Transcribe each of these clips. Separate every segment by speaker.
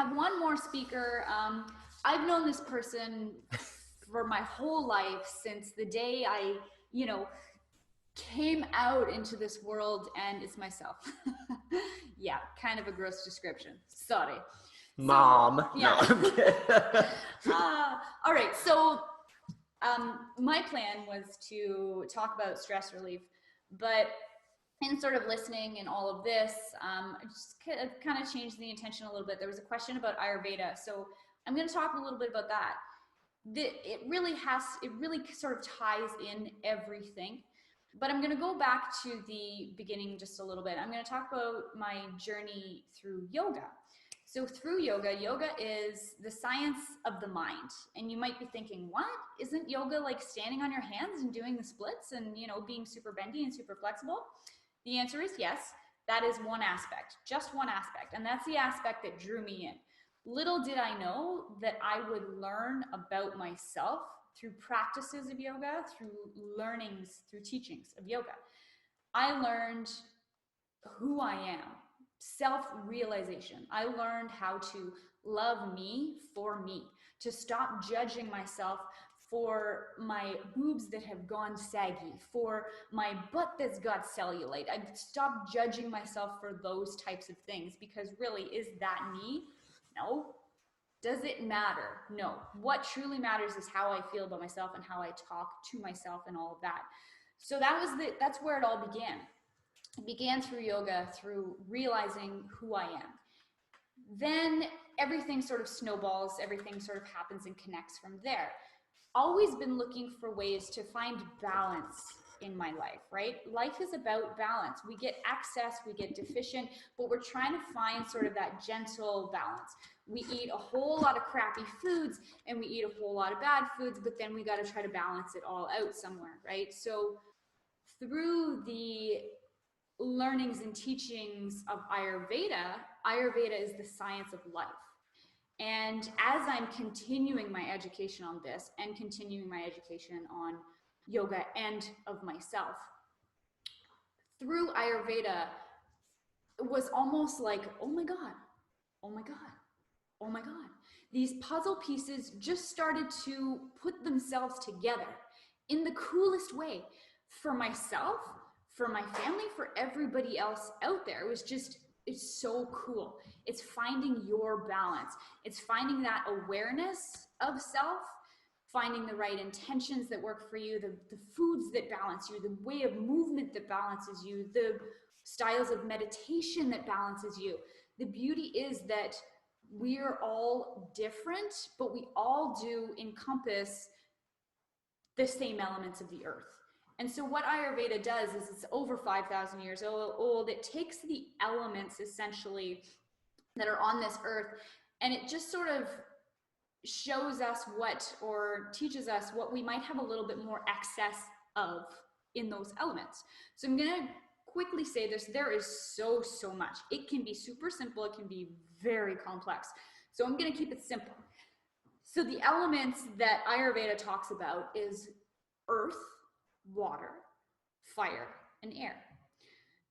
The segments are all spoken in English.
Speaker 1: have one more speaker. I've known this person for my whole life, since the day I, came out into this world, and it's myself. Yeah, kind of a gross description. Sorry.
Speaker 2: Mom.
Speaker 1: So, yeah. All right. So my plan was to talk about stress relief, but in sort of listening and all of this, I just kind of changed the intention a little bit. There was a question about Ayurveda, so I'm going to talk a little bit about that. It really sort of ties in everything. But I'm going to go back to the beginning just a little bit. I'm going to talk about my journey through yoga. So through yoga is the science of the mind. And you might be thinking, what? Isn't yoga like standing on your hands and doing the splits and, being super bendy and super flexible? The answer is yes. That is one aspect, just one aspect. And that's the aspect that drew me in. Little did I know that I would learn about myself through practices of yoga, through learnings, through teachings of yoga. I learned who I am, self-realization. I learned how to love me for me, to stop judging myself for my boobs that have gone saggy, for my butt that's got cellulite. I stopped judging myself for those types of things, because really, is that me? No. Does it matter? No. What truly matters is how I feel about myself and how I talk to myself and all of that. So that's where it all began. It began through yoga, through realizing who I am. Then everything sort of snowballs, everything sort of happens and connects from there. Always been looking for ways to find balance in my life, right? Life is about balance. We get excess, we get deficient, but we're trying to find sort of that gentle balance. We eat a whole lot of crappy foods and we eat a whole lot of bad foods, but then we got to try to balance it all out somewhere, right? So through the learnings and teachings of Ayurveda is the science of life. And as I'm continuing my education on this and continuing my education on yoga and of myself, through Ayurveda, it was almost like, oh my God, oh my God, oh my God. These puzzle pieces just started to put themselves together in the coolest way for myself, for my family, for everybody else out there. It's so cool. It's finding your balance. It's finding that awareness of self, finding the right intentions that work for you, the foods that balance you, the way of movement that balances you, the styles of meditation that balances you. The beauty is that we're all different, but we all do encompass the same elements of the earth. And so what Ayurveda does is, it's over 5,000 years old. It takes the elements essentially that are on this earth, and it just sort of shows us or teaches us what we might have a little bit more excess of in those elements. So I'm going to quickly say this. There is so much. It can be super simple. It can be very complex. So I'm going to keep it simple. So the elements that Ayurveda talks about is earth, water, fire, and air.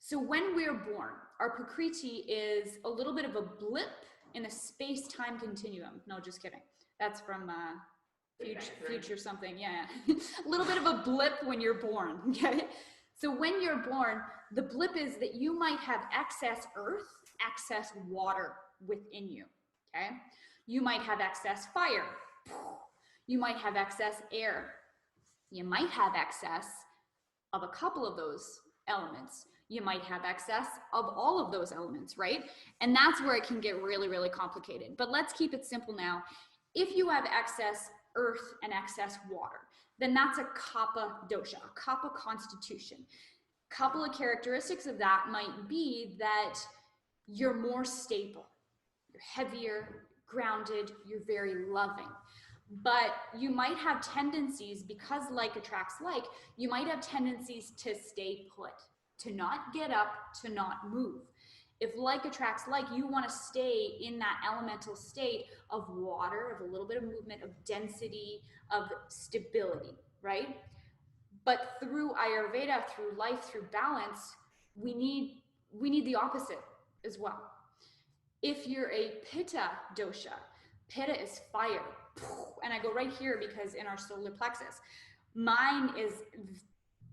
Speaker 1: So when we're born, our Prakriti is a little bit of a blip in a space-time continuum. No, just kidding. That's from future something. Yeah. A little bit of a blip when you're born. Okay. So when you're born, the blip is that you might have excess earth, excess water within you. Okay. You might have excess fire. You might have excess air. You might have excess of a couple of those elements. You might have excess of all of those elements, right? And that's where it can get really, really complicated. But let's keep it simple now. If you have excess earth and excess water, then that's a kapha dosha, a kapha constitution. Couple of characteristics of that might be that you're more stable, you're heavier, grounded, you're very loving. But you might have tendencies, because like attracts like, you might have tendencies to stay put, to not get up, to not move. If like attracts like, you want to stay in that elemental state of water, of a little bit of movement, of density, of stability, right? But through Ayurveda, through life, through balance, we need the opposite as well. If you're a Pitta dosha, Pitta is fire. And I go right here because in our solar plexus, mine is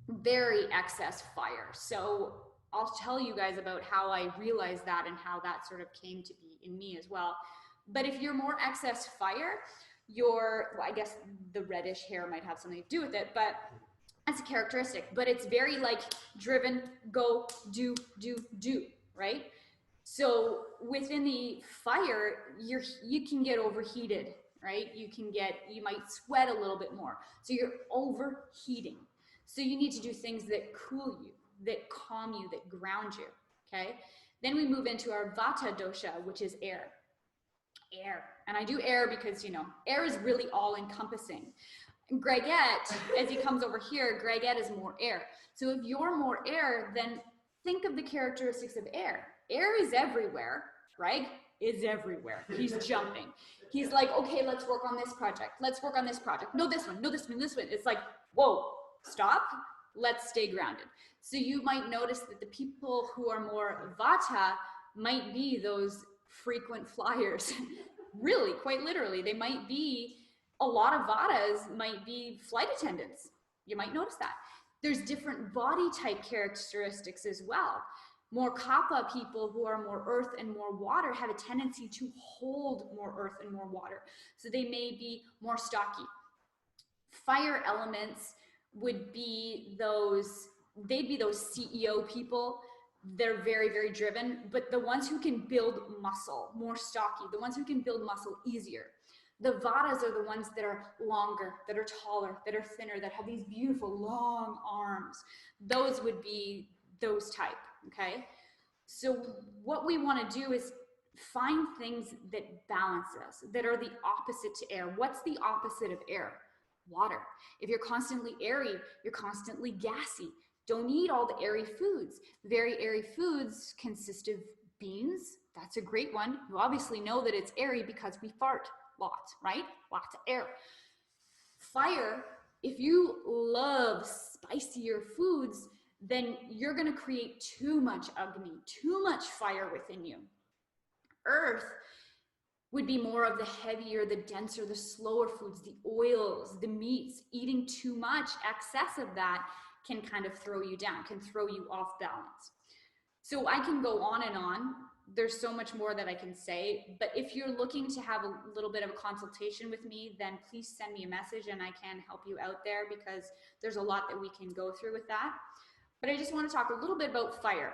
Speaker 1: very excess fire. So I'll tell you guys about how I realized that and how that sort of came to be in me as well. But if you're more excess fire, well, I guess the reddish hair might have something to do with it, but that's a characteristic. But it's very like driven, go, do, right? So within the fire, you can get overheated, right? You might sweat a little bit more. So you're overheating. So you need to do things that cool you, that calm you, that ground you, okay? Then we move into our Vata dosha, which is air. Air. And I do air because, air is really all encompassing. Gregette, as he comes over here, Gregette is more air. So if you're more air, then think of the characteristics of air. Air is everywhere. Greg is everywhere. He's jumping. He's like, okay, let's work on this project. Let's work on this project. No, this one. No, this one. This one. It's like, whoa, stop. Let's stay grounded. So you might notice that the people who are more Vata might be those frequent flyers. Really, quite literally, they might be, a lot of Vatas might be flight attendants. You might notice that. There's different body type characteristics as well. More Kapha people who are more earth and more water have a tendency to hold more earth and more water. So they may be more stocky. Fire elements would be they'd be those CEO people. They're very, very driven, but the ones who can build muscle, more stocky, the ones who can build muscle easier. The Vatas are the ones that are longer, that are taller, that are thinner, that have these beautiful long arms. Those would be those type, okay? So what we want to do is find things that balance us, that are the opposite to air. What's the opposite of air? Water. If you're constantly airy, you're constantly gassy. Don't eat all the airy foods. Very airy foods consist of beans. That's a great one. You obviously know that it's airy because we fart lots, right? Lots of air. Fire, if you love spicier foods, then you're going to create too much Agni, too much fire within you. Earth would be more of the heavier, the denser, the slower foods, the oils, the meats. Eating too much, excess of that can kind of throw you down, can throw you off balance. So I can go on and on. There's so much more that I can say, but if you're looking to have a little bit of a consultation with me, then please send me a message and I can help you out there because there's a lot that we can go through with that. But I just want to talk a little bit about fire,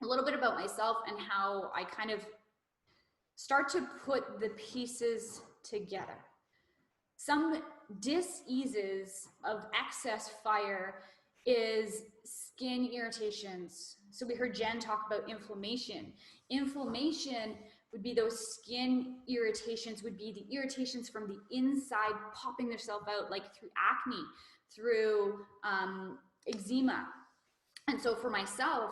Speaker 1: a little bit about myself and how I kind of start to put the pieces together. Some diseases of excess fire is skin irritations. So we heard Jen talk about inflammation. Inflammation would be those skin irritations, would be the irritations from the inside popping themselves out, like through acne, through eczema. And so for myself,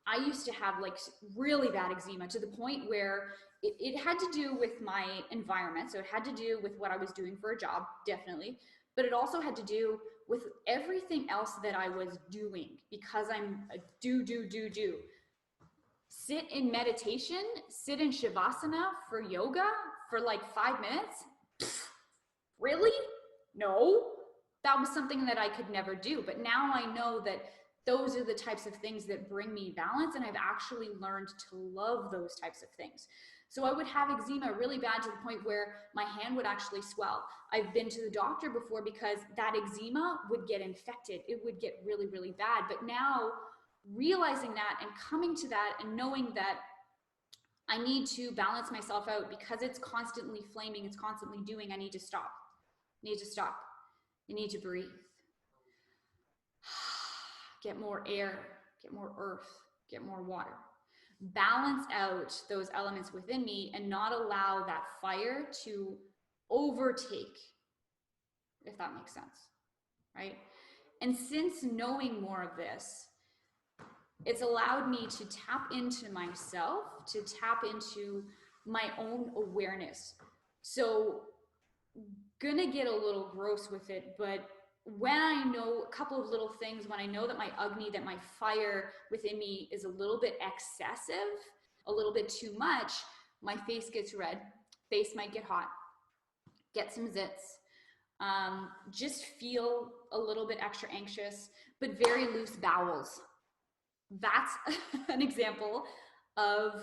Speaker 1: I used to have like really bad eczema to the point where it had to do with my environment. So it had to do with what I was doing for a job, definitely. But it also had to do with everything else that I was doing because I'm a do. Sit in meditation, sit in Shavasana for yoga for like 5 minutes. Pfft, really? No, that was something that I could never do. But now I know that those are the types of things that bring me balance, and I've actually learned to love those types of things. So I would have eczema really bad to the point where my hand would actually swell. I've been to the doctor before because that eczema would get infected. It would get really, really bad. But now realizing that and coming to that and knowing that I need to balance myself out because it's constantly flaming, it's constantly doing, I need to stop. I need to stop. I need to breathe. Get more air, get more earth, get more water. Balance out those elements within me and not allow that fire to overtake, if that makes sense, right? And since knowing more of this, it's allowed me to tap into myself, to tap into my own awareness. So, gonna get a little gross with it, but when I know a couple of little things, when I know that my Agni, that my fire within me is a little bit excessive, a little bit too much, my face gets red, face might get hot, get some zits, just feel a little bit extra anxious, but very loose bowels. That's an example of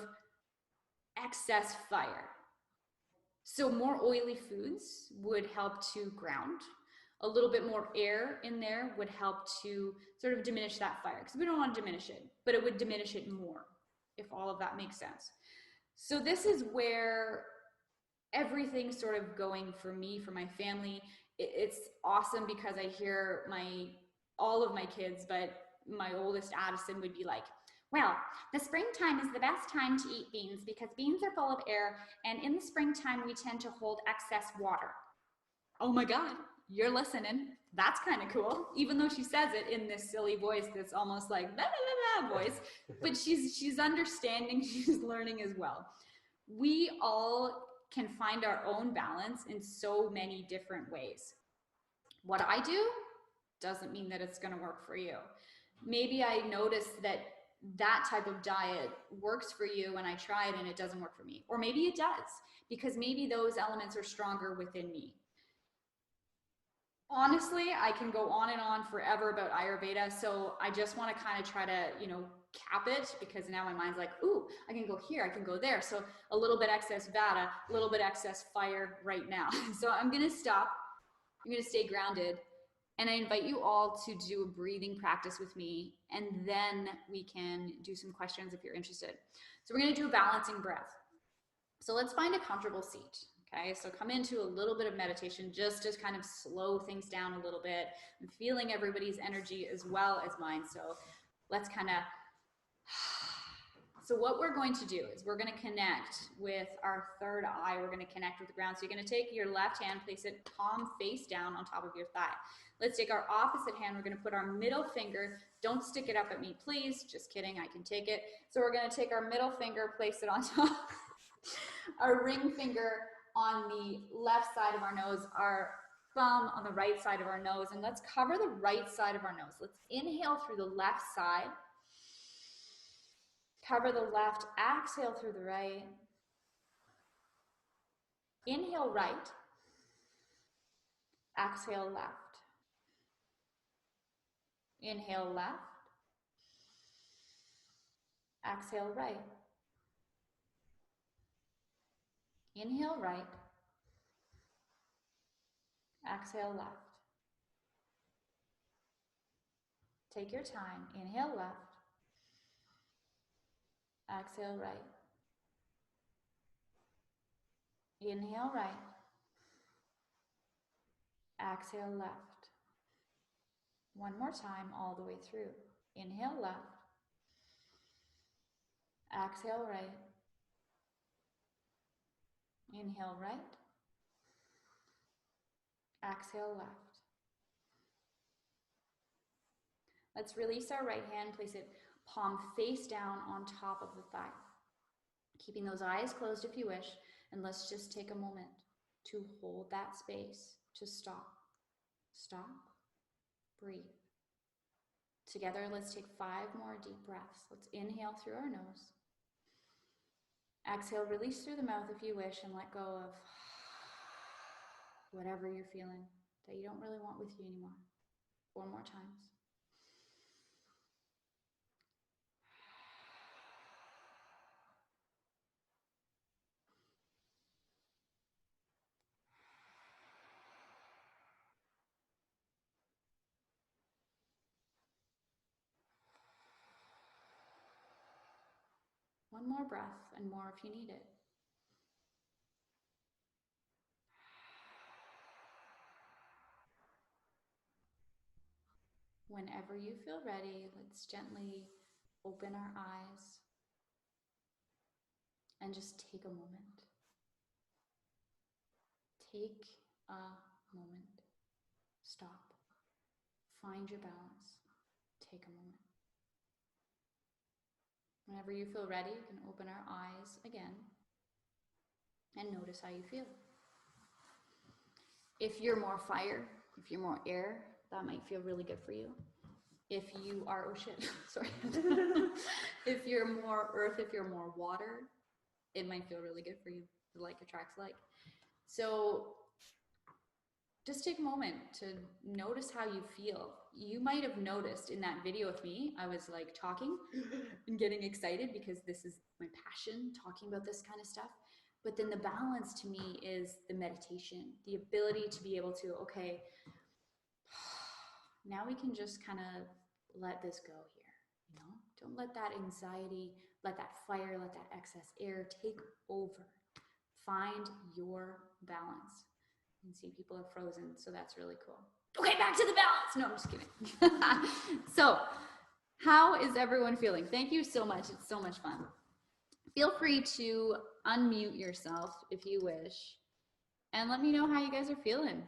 Speaker 1: excess fire. So more oily foods would help to ground. A little bit more air in there would help to sort of diminish that fire, because we don't want to diminish it, but it would diminish it more, if all of that makes sense. So this is where everything's sort of going for me, for my family. It's awesome because I hear all of my kids, but my oldest Addison would be like, well, the springtime is the best time to eat beans because beans are full of air, and in the springtime we tend to hold excess water. Oh my God, you're listening. That's kind of cool. Even though she says it in this silly voice that's almost like blah, blah, blah, blah voice, but she's understanding, she's learning as well. We all can find our own balance in so many different ways. What I do doesn't mean that it's going to work for you. Maybe I noticed that type of diet works for you and I try it and it doesn't work for me. Or maybe it does, because maybe those elements are stronger within me. Honestly, I can go on and on forever about Ayurveda, so I just want to kind of try to, cap it, because now my mind's like, ooh, I can go here, I can go there. So a little bit excess vata, a little bit excess fire right now. So I'm going to stop. I'm going to stay grounded. And I invite you all to do a breathing practice with me, and then we can do some questions if you're interested. So we're going to do a balancing breath. So let's find a comfortable seat. Okay, so come into a little bit of meditation just to kind of slow things down a little bit. I'm feeling everybody's energy as well as mine. So let's kind of, so what we're going to do is we're going to connect with our third eye. We're going to connect with the ground. So you're going to take your left hand, place it palm face down on top of your thigh. Let's take our opposite hand. We're going to put our middle finger. Don't stick it up at me, please. Just kidding. I can take it. So we're going to take our middle finger, place it on top. Our ring finger on the left side of our nose, our thumb on the right side of our nose, and let's cover the right side of our nose. Let's inhale through the left side, cover the left, exhale through the right, inhale right, exhale left, inhale left, exhale right, inhale right, exhale left. Take your time. Inhale left, exhale right, inhale right, exhale left. One more time all the way through. Inhale left, exhale right, inhale right, exhale left. Let's release our right hand, place it palm face down on top of the thigh. Keeping those eyes closed if you wish, and let's just take a moment to hold that space, to stop, breathe. Together, let's take 5 more deep breaths. Let's inhale through our nose. Exhale, release through the mouth if you wish, and let go of whatever you're feeling that you don't really want with you anymore. 4 more times. One more breath, and more if you need it. Whenever you feel ready, let's gently open our eyes and just take a moment. Take a moment. Stop. Find your balance. Take a moment. Whenever you feel ready, you can open our eyes again and notice how you feel. If you're more fire, if you're more air, that might feel really good for you. If you are, oh shit, sorry. If you're more earth, if you're more water, it might feel really good for you. Like attracts like. So just take a moment to notice how you feel. You might have noticed in that video with me, I was like talking and getting excited because this is my passion, talking about this kind of stuff. But then the balance to me is the meditation, the ability to be able to, okay, now we can just kind of let this go here, you know? Don't let that anxiety, let that fire, let that excess air take over. Find your balance. You can see people are frozen, so that's really cool. Okay, back to the balance. No, I'm just kidding. So, how is everyone feeling? Thank you so much. It's so much fun. Feel free to unmute yourself if you wish, and let me know how you guys are feeling.